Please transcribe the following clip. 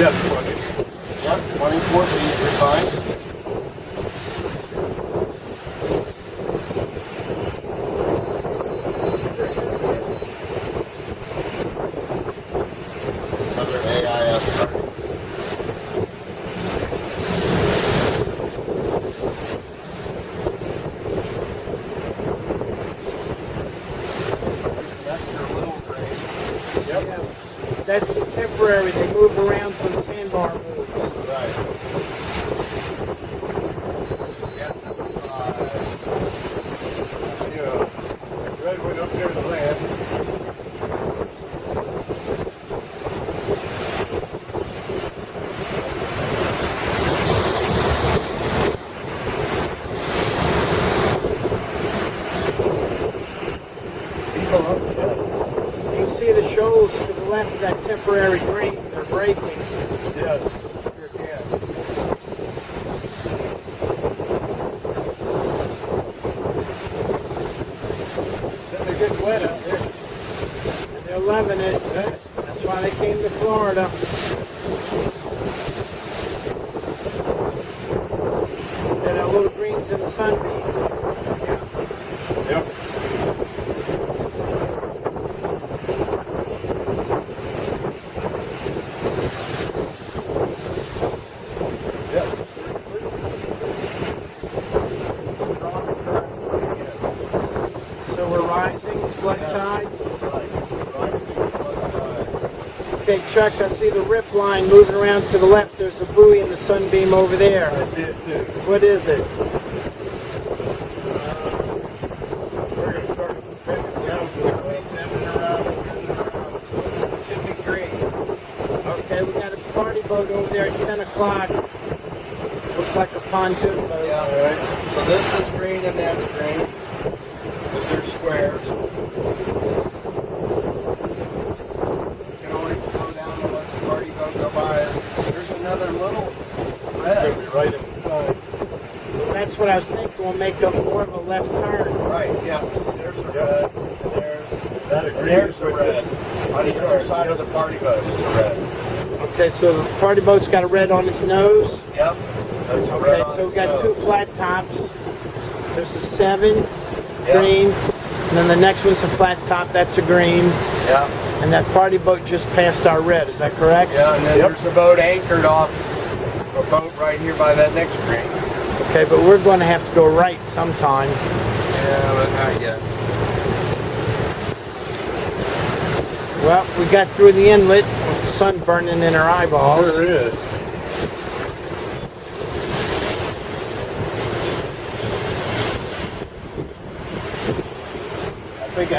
Yeah, 20. Yep, 24 feet, you're fine. Another AIS target. That's your little grain. Yep. Yeah. That's temporary. They move around when the sandbar moves. Right. Yeah, number 5. See a redwood up there in the land. People up there. You can see the shoals to the left of that temporary green. They're breaking. Yes, sure can. Then they get wet out there. And they're loving it. Yeah. That's why they came to Florida. They're little greens in the sunbeam. Yep. Yep. So we're rising, flood tide. Okay, Chuck, I see the rip line moving around to the left. There's a buoy in the sunbeam over there. I see it too. What is it? We're going to start bending down to it. Should be green. Okay, we got a party boat over there at 10 o'clock. Looks like a pontoon boat. Yeah. All right. So this is green and that's green. Because they're squares. You can always slow down and let the party boat go by. There's another little It's red. going to be right inside. Well, that's what I was thinking. We'll make a more of a left turn. Right, yeah. There's a red. And there's, That and agrees there's the with red. this. On the other side of the party boat is the red. Okay, so the party boat's got a red on its nose. Yep. There's a red Okay, on so its we got nose. two flat tops. There's a 7, Yeah. green. And then the next one's a flat top. That's a green. Yeah. And that party boat just passed our red. Is that correct? Yeah, and then Yep. there's a boat anchored off a boat right here by that next green. Okay, but we're going to have to go right sometime. Yeah, but not yet. Well, we got through the inlet with the sun burning in our eyeballs. Sure is. I think after